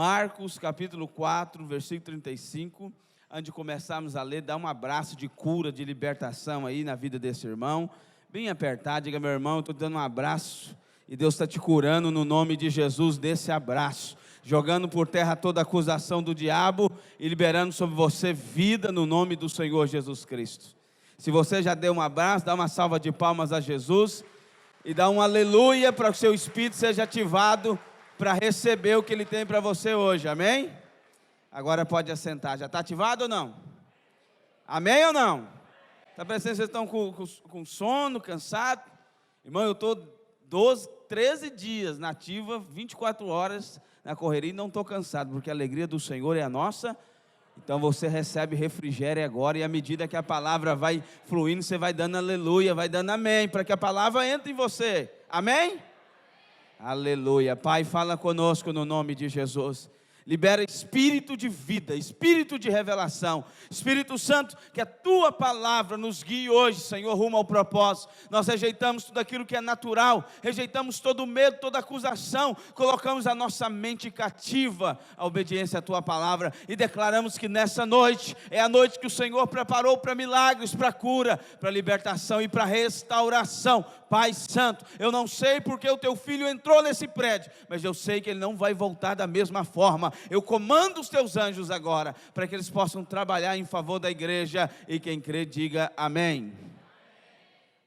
Marcos capítulo 4, versículo 35, antes de começarmos a ler, dá um abraço de cura, de libertação aí na vida desse irmão, bem apertado, diga: meu irmão, eu estou dando um abraço, e Deus está te curando no nome de Jesus, desse abraço, jogando por terra toda acusação do diabo, e liberando sobre você vida no nome do Senhor Jesus Cristo. Se você já deu um abraço, dá uma salva de palmas a Jesus, e dá um aleluia para que o seu espírito seja ativado, para receber o que Ele tem para você hoje, amém? Agora pode assentar, já está ativado ou não? Amém ou não? Está parecendo que vocês estão com sono, cansado? Irmão, eu estou 13 dias na ativa, 24 horas na correria e não estou cansado, porque a alegria do Senhor é a nossa. Então você recebe refrigério agora, e à medida que a palavra vai fluindo, você vai dando aleluia, vai dando amém, para que a palavra entre em você, amém? Aleluia. Pai, fala conosco no nome de Jesus. Libera espírito de vida, espírito de revelação. Espírito Santo, que a Tua palavra nos guie hoje, Senhor, rumo ao propósito. Nós rejeitamos tudo aquilo que é natural, rejeitamos todo medo, toda acusação, colocamos a nossa mente cativa à obediência à Tua palavra e declaramos que nessa noite é a noite que o Senhor preparou para milagres, para cura, para libertação e para restauração. Pai Santo, eu não sei porque o Teu Filho entrou nesse prédio, mas eu sei que Ele não vai voltar da mesma forma. Eu comando os Teus anjos agora, para que eles possam trabalhar em favor da igreja, e quem crê diga amém.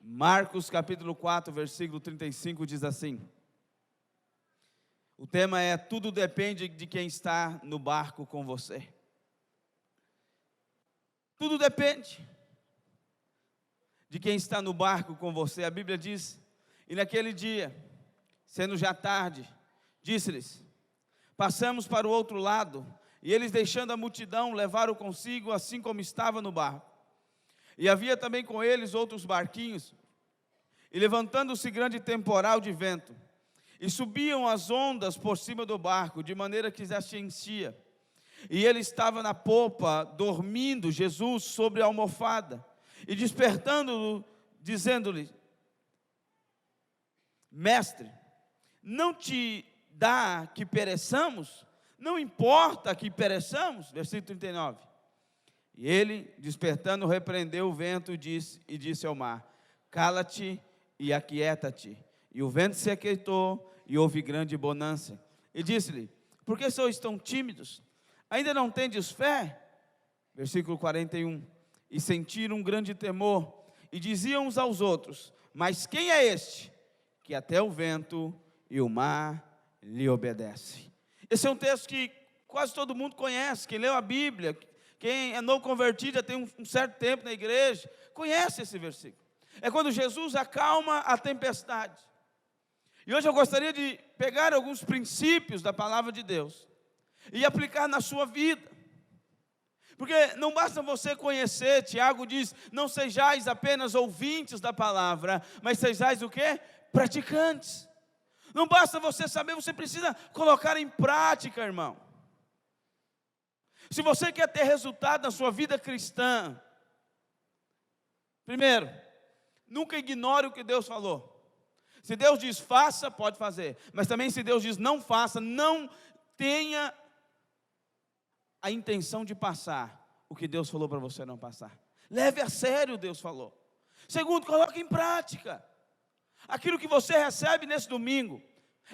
Marcos capítulo 4, versículo 35 diz assim, o tema é: tudo depende de quem está no barco com você. Tudo depende de quem está no barco com você. A Bíblia diz: e naquele dia, sendo já tarde, disse-lhes: passamos para o outro lado. E eles, deixando a multidão, levaram consigo, assim como estava no barco. E havia também com eles outros barquinhos. E levantando-se grande temporal de vento, e subiam as ondas por cima do barco, de maneira que já se enchia. E ele estava na popa, dormindo, Jesus, sobre a almofada. E despertando-o, dizendo-lhe: mestre, não te dá que pereçamos? Não importa que pereçamos? Versículo 39. E ele, despertando, repreendeu o vento e disse ao mar: cala-te e aquieta-te. E o vento se aquietou, e houve grande bonança. E disse-lhe: por que sois tão tímidos? Ainda não tendes fé? Versículo 41. E sentiram um grande temor, e diziam uns aos outros: mas quem é este, que até o vento e o mar lhe obedecem? Esse é um texto que quase todo mundo conhece. Quem leu a Bíblia, quem é novo convertido, já tem um certo tempo na igreja, conhece esse versículo. É quando Jesus acalma a tempestade. E hoje eu gostaria de pegar alguns princípios da palavra de Deus e aplicar na sua vida. Porque não basta você conhecer, Tiago diz: não sejais apenas ouvintes da palavra, mas sejais o quê? Praticantes. Não basta você saber, você precisa colocar em prática, irmão. Se você quer ter resultado na sua vida cristã, primeiro, nunca ignore o que Deus falou. Se Deus diz faça, pode fazer. Mas também se Deus diz não faça, não tenha a intenção de passar o que Deus falou para você não passar. Leve a sério o que Deus falou. Segundo, coloque em prática. Aquilo que você recebe nesse domingo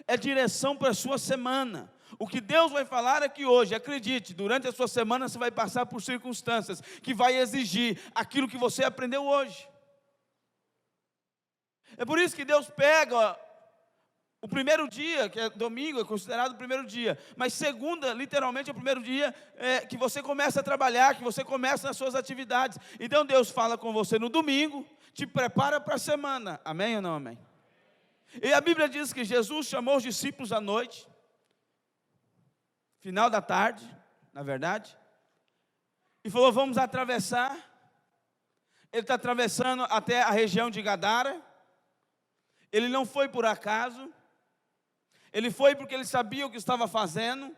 é direção para a sua semana. O que Deus vai falar aqui hoje, acredite, durante a sua semana você vai passar por circunstâncias que vai exigir aquilo que você aprendeu hoje. É por isso que Deus pega o primeiro dia, que é domingo, é considerado o primeiro dia. Mas segunda, literalmente, é o primeiro dia que você começa a trabalhar, que você começa nas suas atividades. Então Deus fala com você no domingo, te prepara para a semana. Amém ou não amém? E a Bíblia diz que Jesus chamou os discípulos à noite, final da tarde, na verdade, e falou: vamos atravessar. Ele está atravessando até a região de Gadara. Ele não foi por acaso. Ele foi porque ele sabia o que estava fazendo.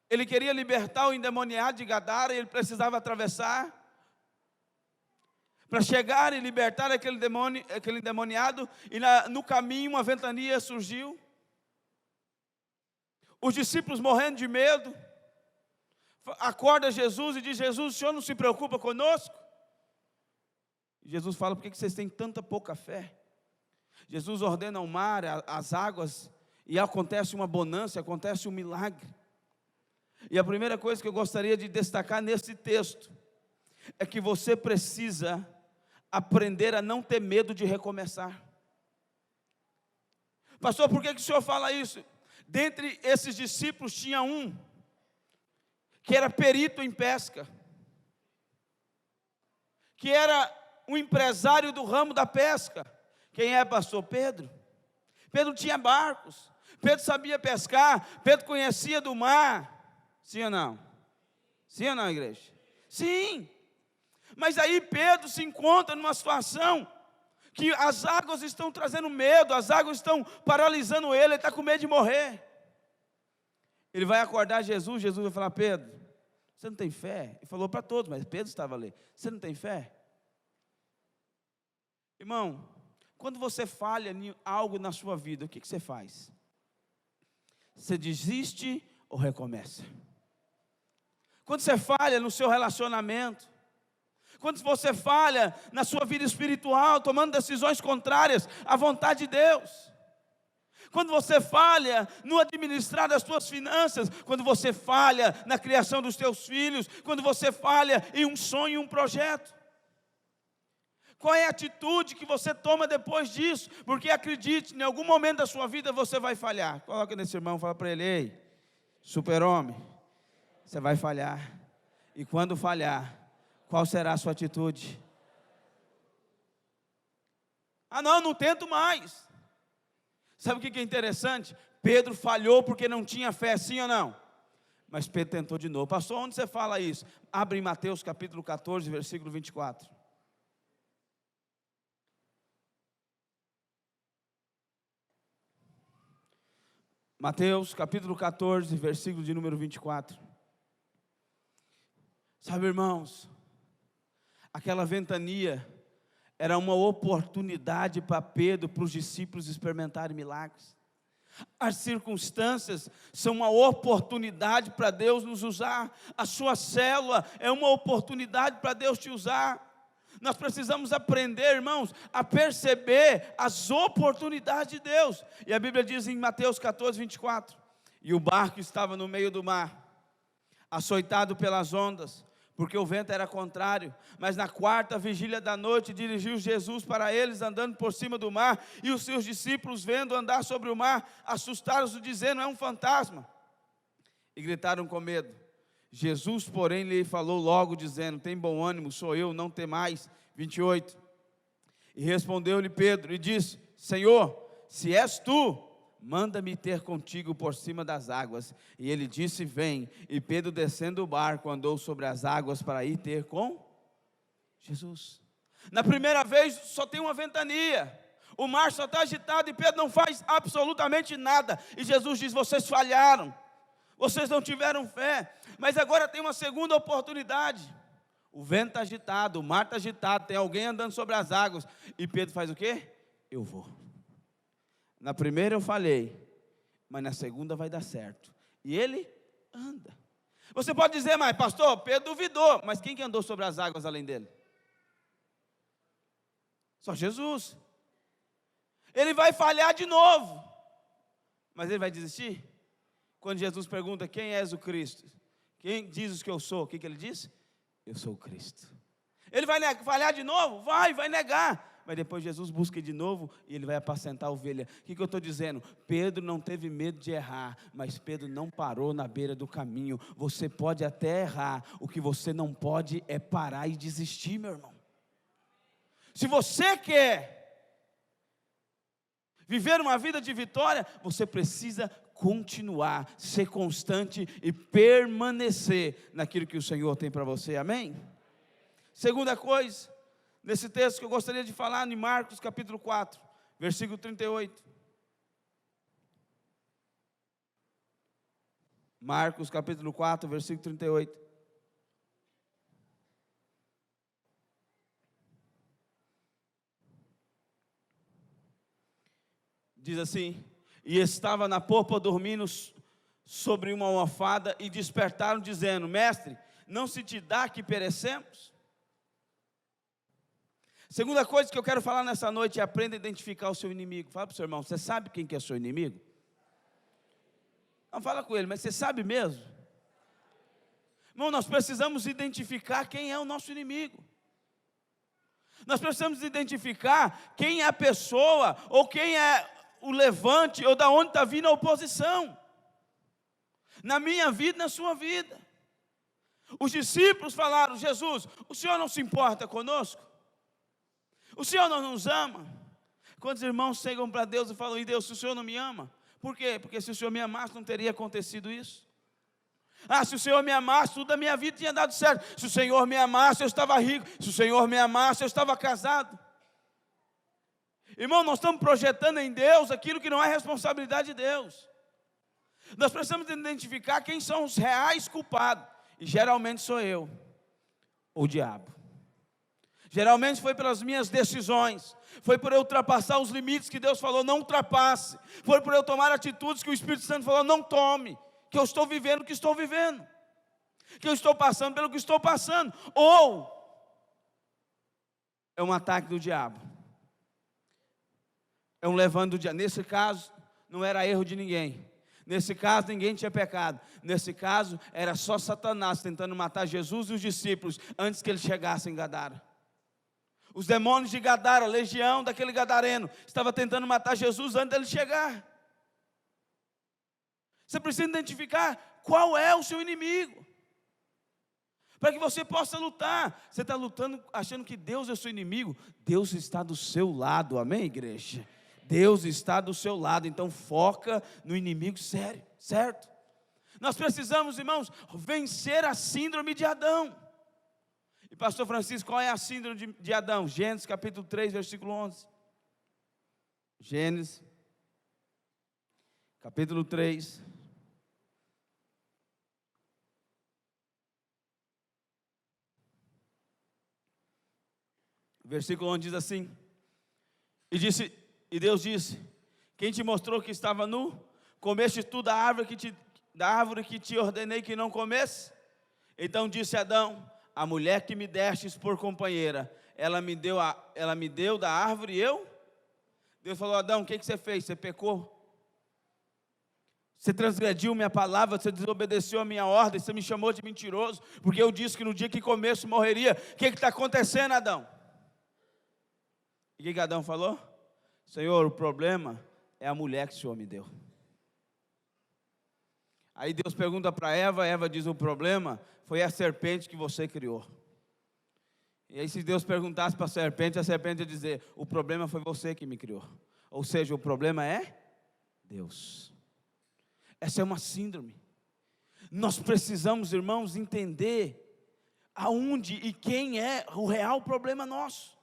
Ele queria libertar o endemoniado de Gadara, e ele precisava atravessar para chegar e libertar aquele endemoniado. E no caminho uma ventania surgiu. Os discípulos morrendo de medo, acorda Jesus e diz: Jesus, o Senhor não se preocupa conosco? E Jesus fala: por que vocês têm tanta pouca fé? Jesus ordena ao mar, as águas, e acontece uma bonança, acontece um milagre. E a primeira coisa que eu gostaria de destacar nesse texto é que você precisa aprender a não ter medo de recomeçar. Pastor, por que o senhor fala isso? Dentre esses discípulos tinha um que era perito em pesca, que era um empresário do ramo da pesca. Quem é, pastor? Pedro. Pedro tinha barcos, Pedro sabia pescar, Pedro conhecia do mar. Sim ou não? Sim ou não, igreja? Sim. Mas aí Pedro se encontra numa situação que as águas estão trazendo medo, as águas estão paralisando ele está com medo de morrer. Ele vai acordar Jesus, Jesus vai falar: Pedro, você não tem fé? Ele falou para todos, mas Pedro estava ali: você não tem fé? Irmão, quando você falha em algo na sua vida, o que você faz? Você desiste ou recomeça? Quando você falha no seu relacionamento, quando você falha na sua vida espiritual, tomando decisões contrárias à vontade de Deus, quando você falha no administrar das suas finanças, quando você falha na criação dos teus filhos, quando você falha em um sonho, em um projeto, qual é a atitude que você toma depois disso? Porque acredite, em algum momento da sua vida você vai falhar. Coloca nesse irmão, fala para ele: ei, super-homem, você vai falhar. E quando falhar, qual será a sua atitude? Ah não, não tento mais. Sabe o que é interessante? Pedro falhou porque não tinha fé, sim ou não? Mas Pedro tentou de novo. Pastor, onde você fala isso? Abre em Mateus capítulo 14, versículo 24. Mateus capítulo 14, versículo de número 24. Sabe, irmãos, aquela ventania era uma oportunidade para Pedro, para os discípulos experimentarem milagres. As circunstâncias são uma oportunidade para Deus nos usar. A sua célula é uma oportunidade para Deus te usar. Nós precisamos aprender, irmãos, a perceber as oportunidades de Deus. E a Bíblia diz em Mateus 14, 24: e o barco estava no meio do mar, açoitado pelas ondas, porque o vento era contrário. Mas na quarta vigília da noite, dirigiu Jesus para eles, andando por cima do mar. E os seus discípulos, vendo andar sobre o mar, assustaram-se, dizendo: é um fantasma. E gritaram com medo. Jesus, porém, lhe falou logo, dizendo: tem bom ânimo, sou eu, não temais. 28. E respondeu-lhe Pedro e disse: Senhor, se és tu, manda-me ter contigo por cima das águas. E ele disse: vem. E Pedro, descendo do barco, andou sobre as águas para ir ter com Jesus. Na primeira vez só tem uma ventania, o mar só está agitado e Pedro não faz absolutamente nada. E Jesus diz: vocês falharam, vocês não tiveram fé. Mas agora tem uma segunda oportunidade. O vento está agitado, o mar está agitado, tem alguém andando sobre as águas. E Pedro faz o quê? Eu vou. Na primeira eu falhei, mas na segunda vai dar certo. E ele anda. Você pode dizer: mas pastor, Pedro duvidou. Mas quem que andou sobre as águas além dele? Só Jesus. Ele vai falhar de novo, mas ele vai desistir? Quando Jesus pergunta: quem és o Cristo? Quem dizes que eu sou? O que ele diz? Eu sou o Cristo. Ele vai falhar de novo? Vai negar. Mas depois Jesus busca de novo e ele vai apacentar a ovelha. O que eu estou dizendo? Pedro não teve medo de errar, mas Pedro não parou na beira do caminho. Você pode até errar, o que você não pode é parar e desistir, meu irmão. Se você quer viver uma vida de vitória, você precisa continuar, ser constante e permanecer naquilo que o Senhor tem para você, amém? Segunda coisa, nesse texto que eu gostaria de falar, em Marcos capítulo 4, versículo 38. Marcos capítulo 4, versículo 38. Diz assim: e estava na popa dormindo sobre uma almofada e despertaram, dizendo: Mestre, não se te dá que perecemos? Segunda coisa que eu quero falar nessa noite é: aprenda a identificar o seu inimigo. Fala para o seu irmão: você sabe quem que é seu inimigo? Não, fala com ele: mas você sabe mesmo? Irmão, nós precisamos identificar quem é o nosso inimigo. Nós precisamos identificar quem é a pessoa, ou quem é o levante, ou da onde está vindo a oposição. Na minha vida e na sua vida. Os discípulos falaram: Jesus, o Senhor não se importa conosco? O Senhor não nos ama? Quantos irmãos chegam para Deus e falam: e Deus, se o Senhor não me ama? Por quê? Porque se o Senhor me amasse, não teria acontecido isso. Ah, se o Senhor me amasse, tudo da minha vida tinha dado certo. Se o Senhor me amasse, eu estava rico. Se o Senhor me amasse, eu estava casado. Irmão, nós estamos projetando em Deus aquilo que não é responsabilidade de Deus. Nós precisamos identificar quem são os reais culpados. E geralmente sou eu, ou o diabo. Geralmente foi pelas minhas decisões. Foi por eu ultrapassar os limites que Deus falou: não ultrapasse. Foi por eu tomar atitudes que o Espírito Santo falou: não tome. Que eu estou vivendo o que estou vivendo, que eu estou passando pelo que estou passando. Ou é um ataque do diabo, é um levando do diabo. Nesse caso não era erro de ninguém. Nesse caso ninguém tinha pecado. Nesse caso era só Satanás tentando matar Jesus e os discípulos antes que eles chegassem em Gadara. Os demônios de Gadara, a legião daquele gadareno, estava tentando matar Jesus antes dele chegar. Você precisa identificar qual é o seu inimigo, para que você possa lutar. Você está lutando achando que Deus é o seu inimigo? Deus está do seu lado, amém, igreja? Deus está do seu lado, então foca no inimigo sério, certo? Nós precisamos, irmãos, vencer a síndrome de Adão. E pastor Francisco, qual é a síndrome de Adão? Gênesis capítulo 3, versículo 11. Gênesis capítulo 3. Versículo 11 diz assim: e Deus disse: quem te mostrou que estava nu? Comeste tu da árvore que te ordenei que não comesse? Então disse Adão: a mulher que me destes por companheira, ela me deu da árvore e eu? Deus falou: Adão, o que você fez? Você pecou? Você transgrediu minha palavra, você desobedeceu a minha ordem, você me chamou de mentiroso, porque eu disse que no dia que comesse morreria. O que está acontecendo, Adão? E o que Adão falou? Senhor, o problema é a mulher que o Senhor me deu. Aí Deus pergunta para Eva diz: o problema foi a serpente que você criou. E aí se Deus perguntasse para a serpente ia dizer: o problema foi você que me criou. Ou seja, o problema é Deus. Essa é uma síndrome. Nós precisamos, irmãos, entender aonde e quem é o real problema nosso.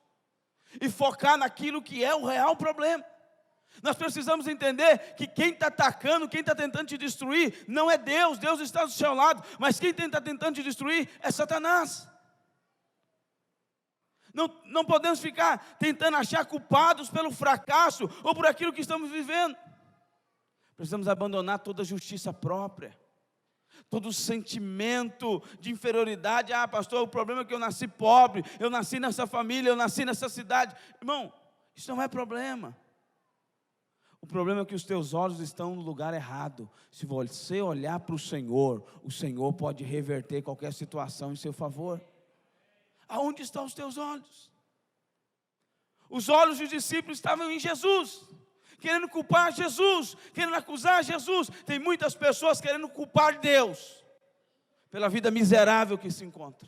E focar naquilo que é o real problema. Nós precisamos entender que quem está atacando, quem está tentando te destruir, não é Deus. Deus está do seu lado, mas quem está tentando te destruir é Satanás. Não podemos ficar tentando achar culpados pelo fracasso ou por aquilo que estamos vivendo. Precisamos abandonar toda justiça própria, todo sentimento de inferioridade. Ah, pastor, o problema é que eu nasci pobre, eu nasci nessa família, eu nasci nessa cidade. Irmão, isso não é problema. O problema é que os teus olhos estão no lugar errado. Se você olhar para o Senhor pode reverter qualquer situação em seu favor. Aonde estão os teus olhos? Os olhos dos discípulos estavam em Jesus, querendo culpar Jesus, querendo acusar Jesus. Tem muitas pessoas querendo culpar Deus pela vida miserável que se encontra,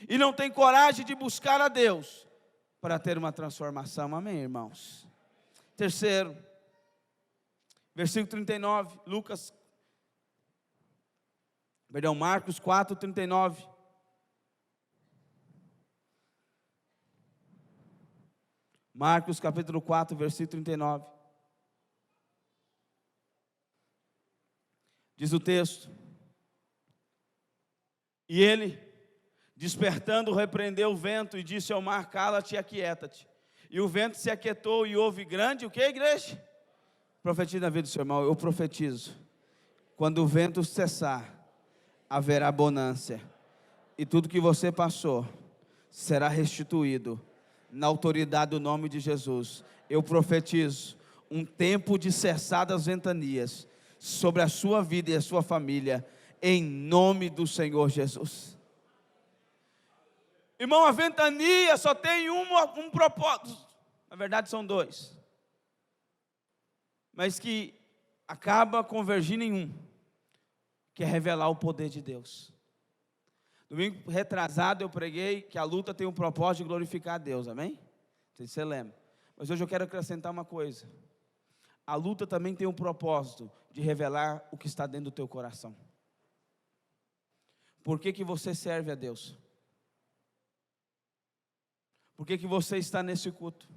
e não tem coragem de buscar a Deus para ter uma transformação. Amém, irmãos? Terceiro, versículo 39, Marcos 4, 39. Marcos capítulo 4, versículo 39. Diz o texto: e ele, despertando, repreendeu o vento e disse ao mar: cala-te e aquieta-te. E o vento se aquietou e houve grande, o que, igreja? Profetiza na vida do seu irmão. Eu profetizo Quando o vento cessar, haverá bonança, e tudo que você passou será restituído, na autoridade do nome de Jesus. Eu profetizo um tempo de cessar das ventanias sobre a sua vida e a sua família, em nome do Senhor Jesus. Irmão, a ventania só tem um propósito, na verdade são dois, mas que acaba convergindo em um, que é revelar o poder de Deus. Domingo retrasado eu preguei que a luta tem um propósito de glorificar a Deus, amém? Não sei se você lembra, mas hoje eu quero acrescentar uma coisa. A luta também tem um propósito de revelar o que está dentro do teu coração. Por que você serve a Deus? Por que você está nesse culto?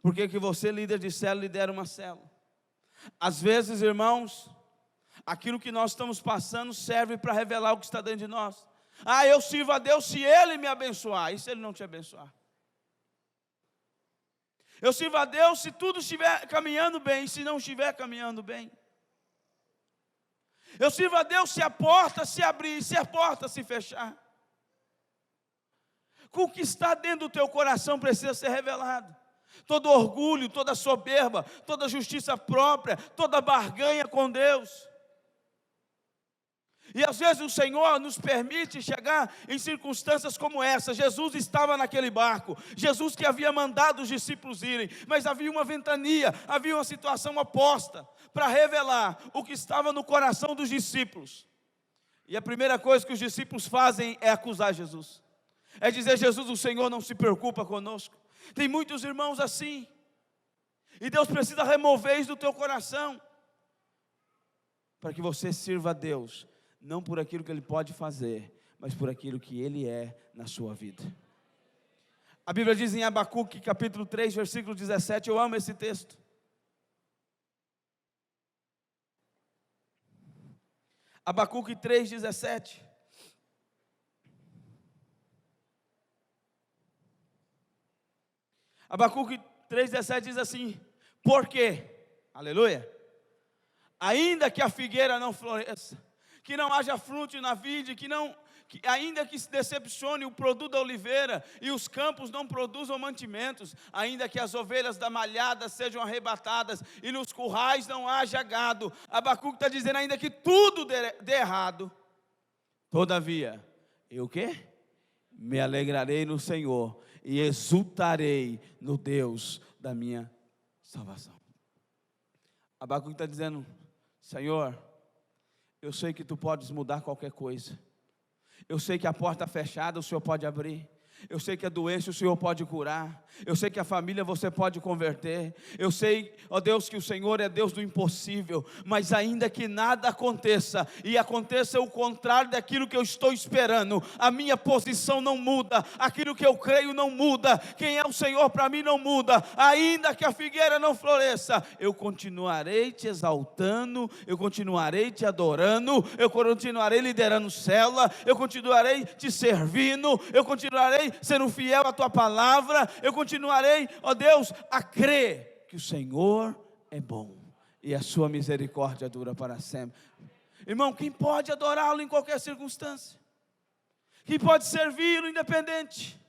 Por que você, líder de célula, lidera uma célula? Às vezes, irmãos, aquilo que nós estamos passando serve para revelar o que está dentro de nós. Eu sirvo a Deus se Ele me abençoar. E se Ele não te abençoar? Eu sirvo a Deus se tudo estiver caminhando bem. E se não estiver caminhando bem? Eu sirvo a Deus se a porta se abrir, se a porta se fechar. O que está dentro do teu coração precisa ser revelado. Todo orgulho, toda soberba, toda justiça própria, toda barganha com Deus. E às vezes o Senhor nos permite chegar em circunstâncias como essa. Jesus estava naquele barco, Jesus que havia mandado os discípulos irem, mas havia uma ventania, havia uma situação oposta, para revelar o que estava no coração dos discípulos. E a primeira coisa que os discípulos fazem é acusar Jesus, é dizer: Jesus, o Senhor não se preocupa conosco. Tem muitos irmãos assim, e Deus precisa remover isso do teu coração, para que você sirva a Deus, não por aquilo que Ele pode fazer, mas por aquilo que Ele é na sua vida. A Bíblia diz em Abacuque, capítulo 3, versículo 17, eu amo esse texto. Abacuque 3, 17. Abacuque 3,17 diz assim: por quê? Aleluia. Ainda que a figueira não floresça, que não haja fruto na vide, ainda que se decepcione o produto da oliveira, e os campos não produzam mantimentos, ainda que as ovelhas da malhada sejam arrebatadas, e nos currais não haja gado. Abacuque está dizendo: ainda que tudo dê errado, todavia, eu o quê? Me alegrarei no Senhor, e exultarei no Deus da minha salvação. Abacuque está dizendo: Senhor, eu sei que Tu podes mudar qualquer coisa. Eu sei que a porta fechada o Senhor pode abrir. Eu sei que a doença o Senhor pode curar. Eu sei que a família você pode converter. Eu sei, ó Deus, que o Senhor é Deus do impossível. Mas ainda que nada aconteça, e aconteça o contrário daquilo que eu estou esperando, a minha posição não muda, aquilo que eu creio não muda, quem é o Senhor para mim não muda. Ainda que a figueira não floresça, eu continuarei te exaltando, eu continuarei te adorando, eu continuarei liderando célula, eu continuarei te servindo, eu continuarei sendo fiel à Tua palavra, eu continuarei, ó Deus, a crer que o Senhor é bom e a Sua misericórdia dura para sempre. Irmão, quem pode adorá-lo em qualquer circunstância? Quem pode servi-lo independente?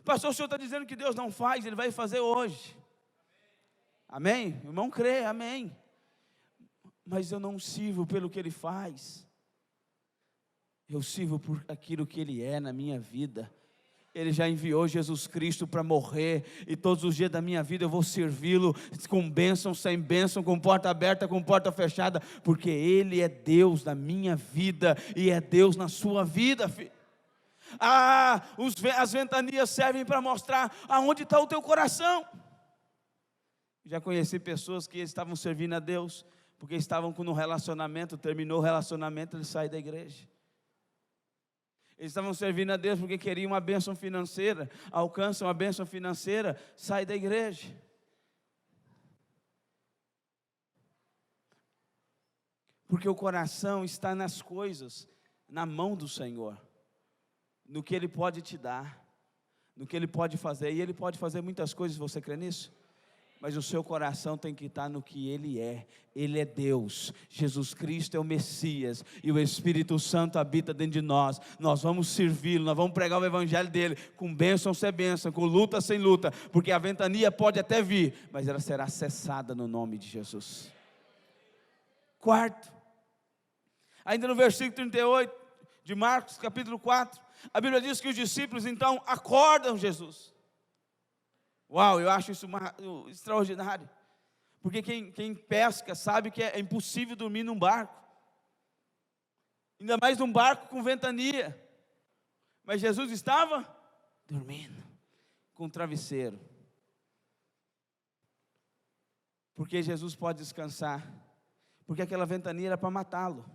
Pastor, o senhor está dizendo que Deus não faz, Ele vai fazer hoje. Amém? Irmão, crê, amém. Mas eu não sirvo pelo que Ele faz, eu sirvo por aquilo que Ele é na minha vida. Ele já enviou Jesus Cristo para morrer, e todos os dias da minha vida eu vou servi-lo, com bênção, sem bênção, com porta aberta, com porta fechada, porque Ele é Deus na minha vida, e é Deus na sua vida, filho. As ventanias servem para mostrar aonde está o teu coração. Já conheci pessoas que estavam servindo a Deus, porque estavam com um relacionamento, terminou o relacionamento, eles saem da igreja. Eles estavam servindo a Deus porque queriam uma bênção financeira, alcançam a bênção financeira, sai da igreja. Porque o coração está nas coisas, na mão do Senhor, no que Ele pode te dar, no que Ele pode fazer, e Ele pode fazer muitas coisas, você crê nisso? mas o seu coração tem que estar no que Ele é. Ele é Deus, Jesus Cristo é o Messias, e o Espírito Santo habita dentro de nós. Nós vamos servi-lo, nós vamos pregar o Evangelho dEle, com bênção sem bênção, com luta sem luta, porque a ventania pode até vir, mas ela será cessada no nome de Jesus. Quarto, ainda no versículo 38 de Marcos capítulo 4, a Bíblia diz que os discípulos então acordam Jesus. Uau, eu acho isso extraordinário, porque quem pesca sabe que é impossível dormir num barco, ainda mais num barco com ventania, mas Jesus estava dormindo, com um travesseiro, porque Jesus pode descansar, porque aquela ventania era para matá-lo.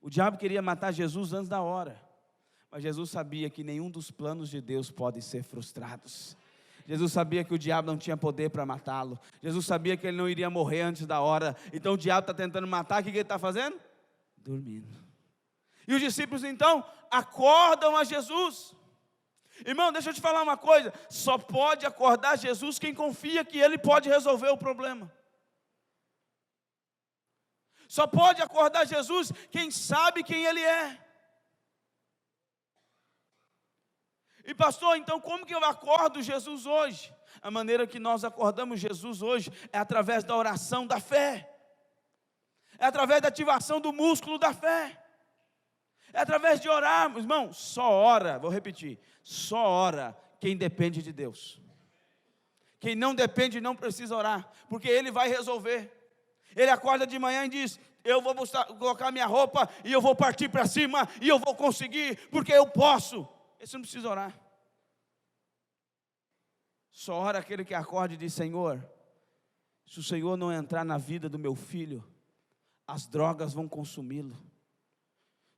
O diabo queria matar Jesus antes da hora, mas Jesus sabia que nenhum dos planos de Deus pode ser frustrados. Jesus sabia que o diabo não tinha poder para matá-lo. Jesus sabia que ele não iria morrer antes da hora. Então o diabo está tentando matar, o que ele está fazendo? Dormindo. E os discípulos então acordam a Jesus. Irmão, deixa eu te falar uma coisa, só pode acordar Jesus quem confia que Ele pode resolver o problema. Só pode acordar Jesus quem sabe quem Ele é. E pastor, então como que eu acordo Jesus hoje? A maneira que nós acordamos Jesus hoje é através da oração da fé, é através da ativação do músculo da fé, é através de orarmos. Irmão, só ora, vou repetir, só ora quem depende de Deus. Quem não depende não precisa orar, porque Ele vai resolver. Ele acorda de manhã e diz: eu vou colocar minha roupa e eu vou partir para cima e eu vou conseguir, porque eu posso. Esse não precisa orar. Só ora aquele que acorda e diz: Senhor, se o Senhor não entrar na vida do meu filho, as drogas vão consumi-lo.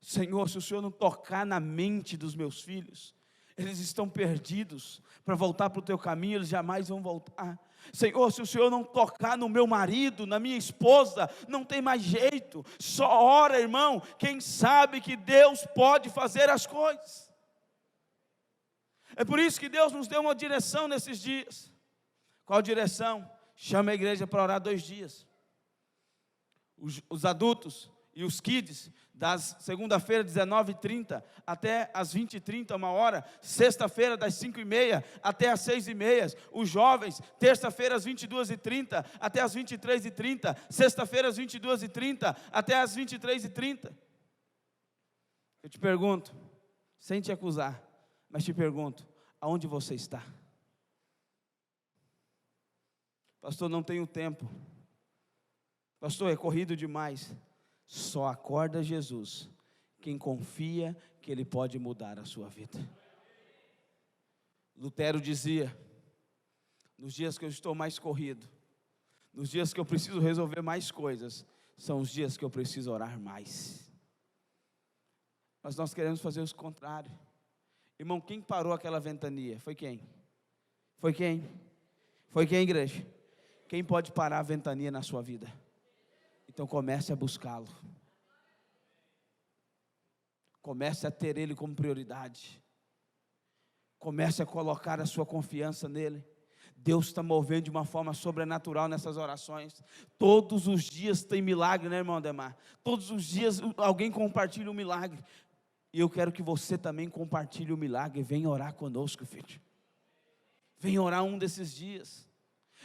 Senhor, se o Senhor não tocar na mente dos meus filhos, eles estão perdidos, para voltar para o teu caminho eles jamais vão voltar. Senhor, se o Senhor não tocar no meu marido, na minha esposa, não tem mais jeito. Só ora, irmão, quem sabe que Deus pode fazer as coisas. É por isso que Deus nos deu uma direção nesses dias. Qual direção? Chama a igreja para orar 2 dias. Os adultos e os kids, das segunda-feira, 19h30, até as 20h30, 1h. Sexta-feira, das 5h30 até as 6h30. Os jovens, terça-feira, às 22h30, até as 23h30. Sexta-feira, às 22h30, até as 23h30. Eu te pergunto, sem te acusar, mas te pergunto, aonde você está? Pastor, não tenho tempo. Pastor, é corrido demais. Só acorda Jesus quem confia que Ele pode mudar a sua vida. Lutero dizia: nos dias que eu estou mais corrido, nos dias que eu preciso resolver mais coisas, são os dias que eu preciso orar mais. Mas nós queremos fazer o contrário. Irmão, quem parou aquela ventania? Foi quem? Foi quem? Foi quem, igreja? Quem pode parar a ventania na sua vida? Então comece a buscá-lo. Comece a ter Ele como prioridade. Comece a colocar a sua confiança nele. Deus está movendo de uma forma sobrenatural nessas orações. Todos os dias tem milagre, né, irmão Ademar? Todos os dias alguém compartilha um milagre. E eu quero que você também compartilhe o milagre. Venha orar conosco, filho. Venha orar um desses dias.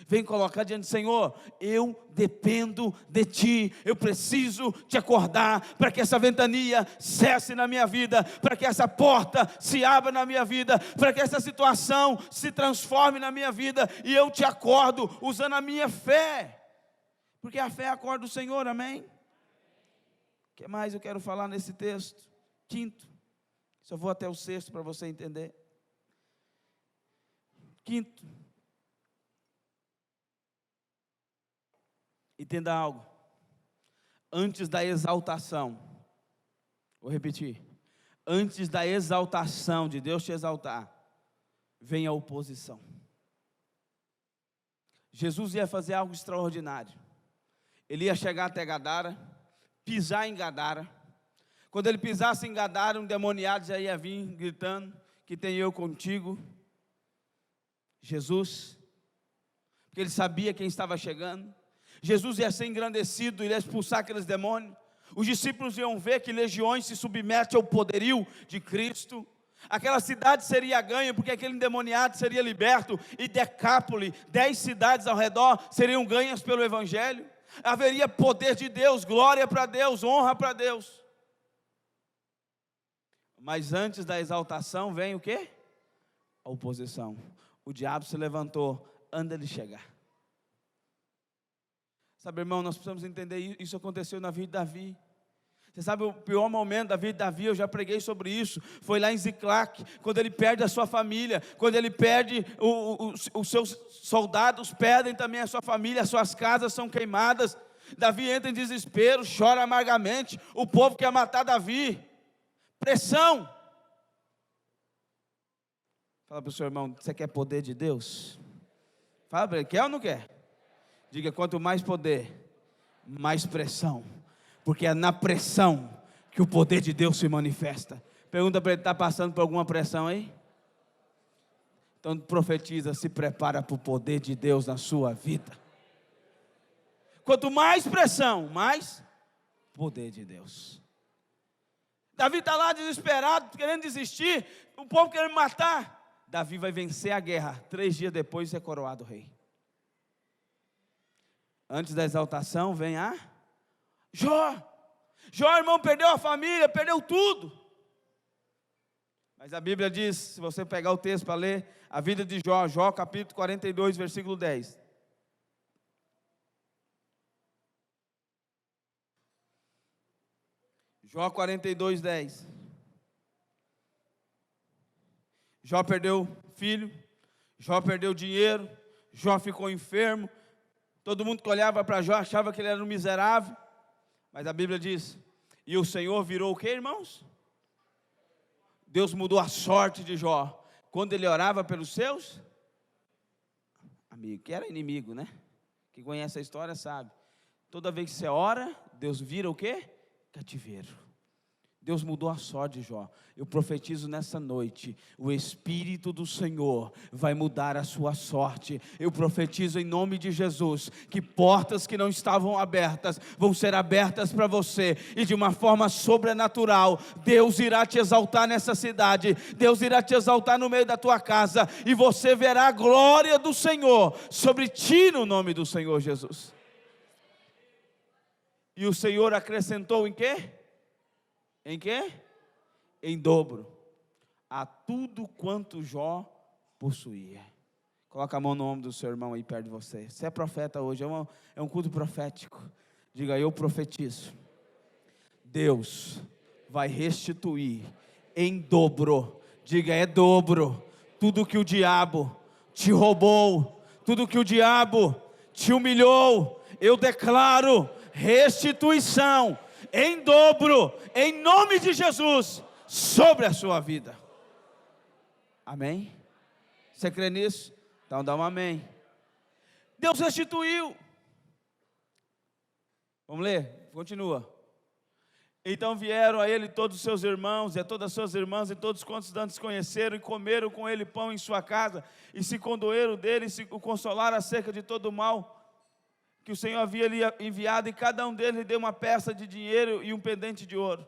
Vem colocar diante do Senhor: eu dependo de Ti, eu preciso te acordar, para que essa ventania cesse na minha vida, para que essa porta se abra na minha vida, para que essa situação se transforme na minha vida, e eu te acordo usando a minha fé, porque a fé acorda o Senhor, amém? O que mais eu quero falar nesse texto? Quinto, só vou até o sexto para você entender. Quinto, entenda algo, antes da exaltação, vou repetir, antes da exaltação, de Deus te exaltar, vem a oposição. Jesus ia fazer algo extraordinário. Ele ia chegar até Gadara, pisar em Gadara. Quando ele pisasse em Gadara, um endemoniado já ia vir gritando: que tem eu contigo, Jesus. porque ele sabia quem estava chegando. Jesus ia ser engrandecido, ele ia expulsar aqueles demônios. Os discípulos iam ver que legiões se submetem ao poderio de Cristo. Aquela cidade seria ganha, porque aquele endemoniado seria liberto, e Decápole, 10 cidades ao redor, seriam ganhas pelo Evangelho. Haveria poder de Deus, glória para Deus, honra para Deus. Mas antes da exaltação vem o quê? A oposição. O diabo se levantou antes de ele chegar. Sabe, irmão, nós precisamos entender, isso aconteceu na vida de Davi. Você sabe o pior momento da vida de Davi, eu já preguei sobre isso, foi lá em Ziclac, quando ele perde a sua família, quando ele perde, os seus soldados perdem também a sua família, as suas casas são queimadas. Davi entra em desespero, chora amargamente, o povo quer matar Davi, pressão. Fala para o seu irmão, você quer poder de Deus? Fala para ele, quer ou não quer? Diga, quanto mais poder, mais pressão, porque é na pressão que o poder de Deus se manifesta. Pergunta para ele, está passando por alguma pressão aí? Então profetiza, se prepara para o poder de Deus na sua vida. Quanto mais pressão, mais poder de Deus. Davi está lá desesperado, querendo desistir, o povo querendo matar. Davi vai vencer a guerra, 3 dias depois é coroado rei. Antes da exaltação vem a Jó. Jó, irmão, perdeu a família, perdeu tudo. Mas a Bíblia diz, se você pegar o texto para ler, a vida de Jó, Jó capítulo 42, versículo 10. Jó 42, 10. Jó perdeu filho, Jó perdeu dinheiro, Jó ficou enfermo. Todo mundo que olhava para Jó achava que ele era um miserável. Mas a Bíblia diz, e o Senhor virou o que, irmãos? Deus mudou a sorte de Jó. Quando ele orava pelos seus amigos, que era inimigo, né? Quem conhece a história sabe. Toda vez que você ora, Deus vira o quê? Cativeiro. Deus mudou a sorte de Jó. Eu profetizo nessa noite, o Espírito do Senhor vai mudar a sua sorte. Eu profetizo em nome de Jesus, que portas que não estavam abertas, vão ser abertas para você, e de uma forma sobrenatural, Deus irá te exaltar nessa cidade, Deus irá te exaltar no meio da tua casa, e você verá a glória do Senhor sobre ti, no nome do Senhor Jesus. E o Senhor acrescentou em quê? Em quê? Em dobro, a tudo quanto Jó possuía. Coloca a mão no ombro do seu irmão aí perto de você. Você é profeta hoje, é um culto profético. Diga, eu profetizo. Deus vai restituir em dobro. Diga, é dobro. Tudo que o diabo te roubou, tudo que o diabo te humilhou, eu declaro restituição em dobro, em nome de Jesus, sobre a sua vida. Amém? Você crê nisso? Então dá um amém. Deus restituiu. Vamos ler? Continua. Então vieram a ele todos os seus irmãos, e a todas as suas irmãs, e todos quantos antes conheceram, e comeram com ele pão em sua casa, e se condoeram dele, e se o consolaram acerca de todo o mal que o Senhor havia lhe enviado, e cada um deles lhe deu uma peça de dinheiro e um pendente de ouro.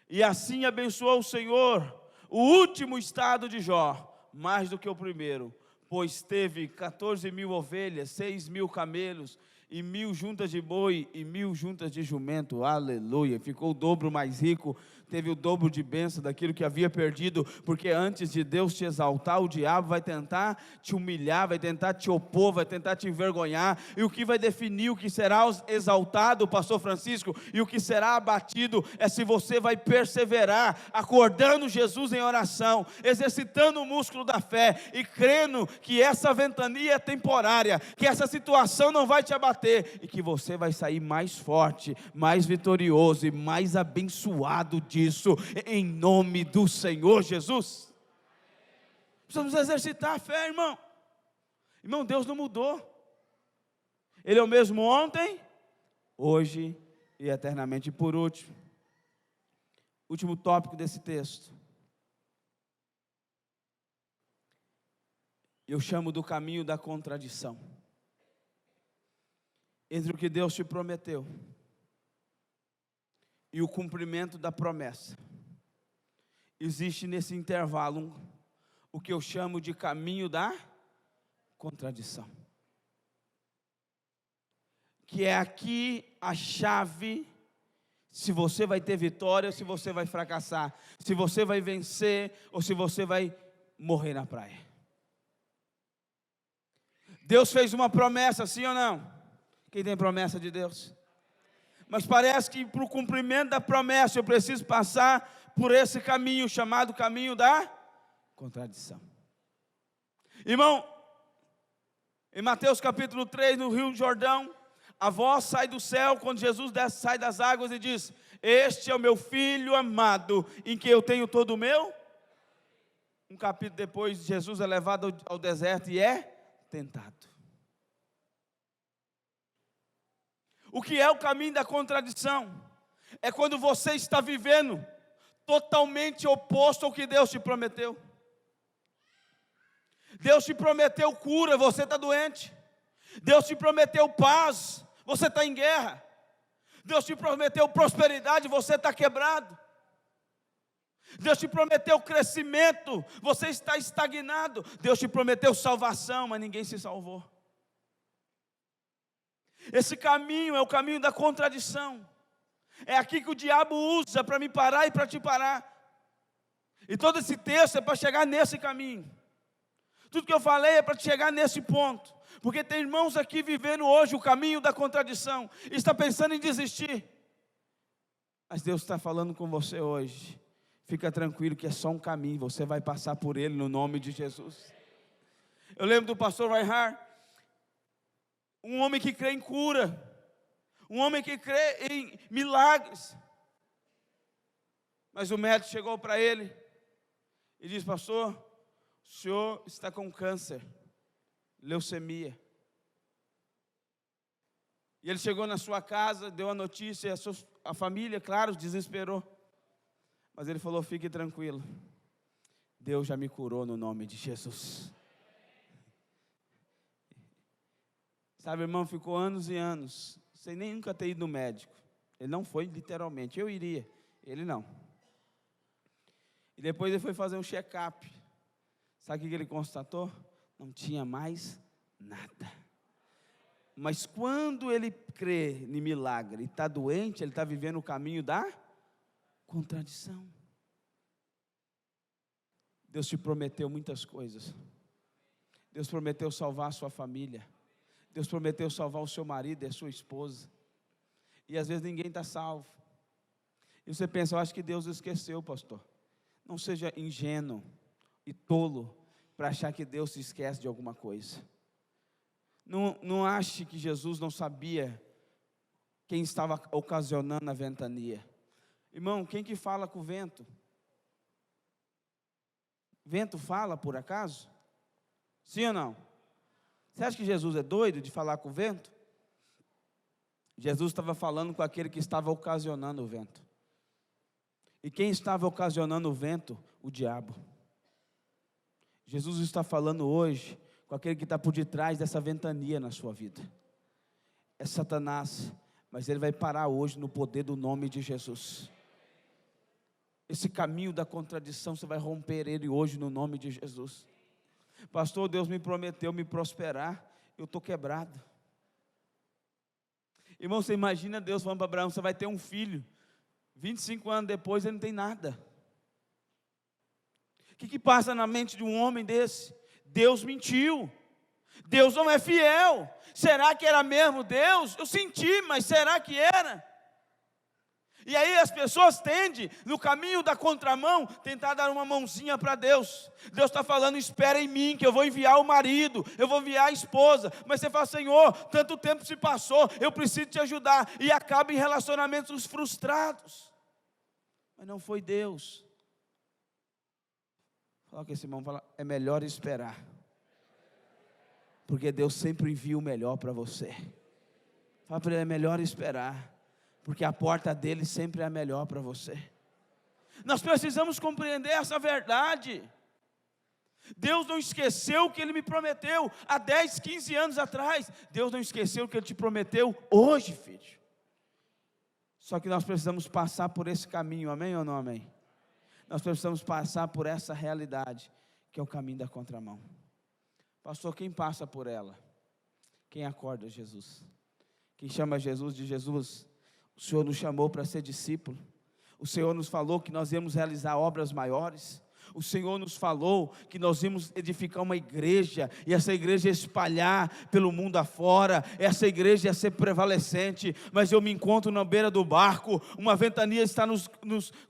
E assim abençoou o Senhor o último estado de Jó, mais do que o primeiro, pois teve 14.000 ovelhas, 6.000 camelos, e 1.000 juntas de boi, e 1.000 juntas de jumento. Aleluia, ficou o dobro mais rico, teve o dobro de bênção daquilo que havia perdido, porque antes de Deus te exaltar, o diabo vai tentar te humilhar, vai tentar te opor, vai tentar te envergonhar, e o que vai definir o que será exaltado, pastor Francisco, e o que será abatido, é se você vai perseverar, acordando Jesus em oração, exercitando o músculo da fé, e crendo que essa ventania é temporária, que essa situação não vai te abater, e que você vai sair mais forte, mais vitorioso e mais abençoado disso, em nome do Senhor Jesus. Precisamos exercitar a fé, irmão. Irmão, Deus não mudou. Ele é o mesmo ontem, hoje e eternamente. E por último, último tópico desse texto. eu chamo do caminho da contradição. Entre o que Deus te prometeu e o cumprimento da promessa, existe nesse intervalo o que eu chamo de caminho da contradição. Que é aqui a chave, se você vai ter vitória ou se você vai fracassar, se você vai vencer ou se você vai morrer na praia. Deus fez uma promessa, sim ou não? Quem tem promessa de Deus? Mas parece que para o cumprimento da promessa eu preciso passar por esse caminho chamado caminho da contradição. Irmão, em Mateus capítulo 3, no Rio Jordão, a voz sai do céu quando Jesus desce, sai das águas e diz: este é o meu filho amado, em que eu tenho todo o meu. Um capítulo depois, Jesus é levado ao deserto e é tentado. O que é o caminho da contradição? É quando você está vivendo totalmente oposto ao que Deus te prometeu. Deus te prometeu cura, você está doente. Deus te prometeu paz, você está em guerra. Deus te prometeu prosperidade, você está quebrado. Deus te prometeu crescimento, você está estagnado. Deus te prometeu salvação, mas ninguém se salvou. Esse caminho é o caminho da contradição. É aqui que o diabo usa para me parar e para te parar. E todo esse texto é para chegar nesse caminho. Tudo que eu falei é para te chegar nesse ponto. Porque tem irmãos aqui vivendo hoje o caminho da contradição. E está pensando em desistir. Mas Deus está falando com você hoje. Fica tranquilo que é só um caminho. Você vai passar por ele no nome de Jesus. Eu lembro do pastor Reinhard. Um homem que crê em cura. Um homem que crê em milagres. Mas o médico chegou para ele e disse: pastor, o senhor está com câncer, leucemia. E ele chegou na sua casa, deu a notícia, a família, claro, desesperou. Mas ele falou: fique tranquilo, Deus já me curou no nome de Jesus. Sabe, irmão, ficou anos e anos, sem nem nunca ter ido no médico. Ele não foi literalmente, eu iria, ele não. E depois ele foi fazer um check-up. Sabe o que ele constatou? Não tinha mais nada. Mas quando ele crê em milagre e está doente, ele está vivendo o caminho da contradição. Deus te prometeu muitas coisas. Deus prometeu salvar a sua família. Deus prometeu salvar o seu marido e a sua esposa. E às vezes ninguém está salvo. E você pensa: eu acho que Deus esqueceu, pastor. Não seja ingênuo e tolo para achar que Deus se esquece de alguma coisa. Não ache que Jesus não sabia quem estava ocasionando a ventania. Irmão, quem que fala com o vento? Vento fala por acaso? Sim ou não? Você acha que Jesus é doido de falar com o vento? Jesus estava falando com aquele que estava ocasionando o vento. E quem estava ocasionando o vento? O diabo. Jesus está falando hoje com aquele que está por detrás dessa ventania na sua vida. É Satanás, mas ele vai parar hoje no poder do nome de Jesus. Esse caminho da contradição, você vai romper ele hoje no nome de Jesus. Pastor, Deus me prometeu me prosperar, eu estou quebrado. Irmão, você imagina Deus falando para Abraão: você vai ter um filho. 25 anos depois ele não tem nada. O que passa na mente de um homem desse? Deus mentiu. Deus não é fiel. Será que era mesmo Deus? Eu senti, mas será que era? E aí as pessoas tendem, no caminho da contramão, tentar dar uma mãozinha para Deus. Deus está falando: espera em mim, que eu vou enviar o marido, eu vou enviar a esposa. Mas você fala: Senhor, tanto tempo se passou, eu preciso te ajudar. E acaba em relacionamentos frustrados. Mas não foi Deus. Fala com esse irmão, fala: é melhor esperar. Porque Deus sempre envia o melhor para você. Fala para ele: é melhor esperar. Porque a porta dele sempre é a melhor para você. Nós precisamos compreender essa verdade. Deus não esqueceu o que Ele me prometeu há 10, 15 anos atrás. Deus não esqueceu o que Ele te prometeu hoje, filho. Só que nós precisamos passar por esse caminho, amém ou não amém? Nós precisamos passar por essa realidade, que é o caminho da contramão. Pastor, quem passa por ela? Quem acorda Jesus? Quem chama Jesus de Jesus? O Senhor nos chamou para ser discípulo. O Senhor nos falou que nós íamos realizar obras maiores. O Senhor nos falou que nós íamos edificar uma igreja, e essa igreja ia espalhar pelo mundo afora, essa igreja ia ser prevalecente. Mas eu me encontro na beira do barco, uma ventania está nos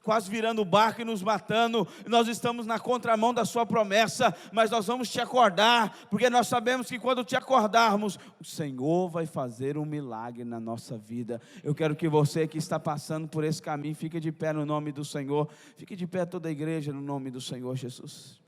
quase virando o barco e nos matando. Nós estamos na contramão da sua promessa, mas nós vamos te acordar, porque nós sabemos que quando te acordarmos, o Senhor vai fazer um milagre na nossa vida. Eu quero que você que está passando por esse caminho, fique de pé no nome do Senhor, fique de pé toda a igreja no nome do Senhor Jesus.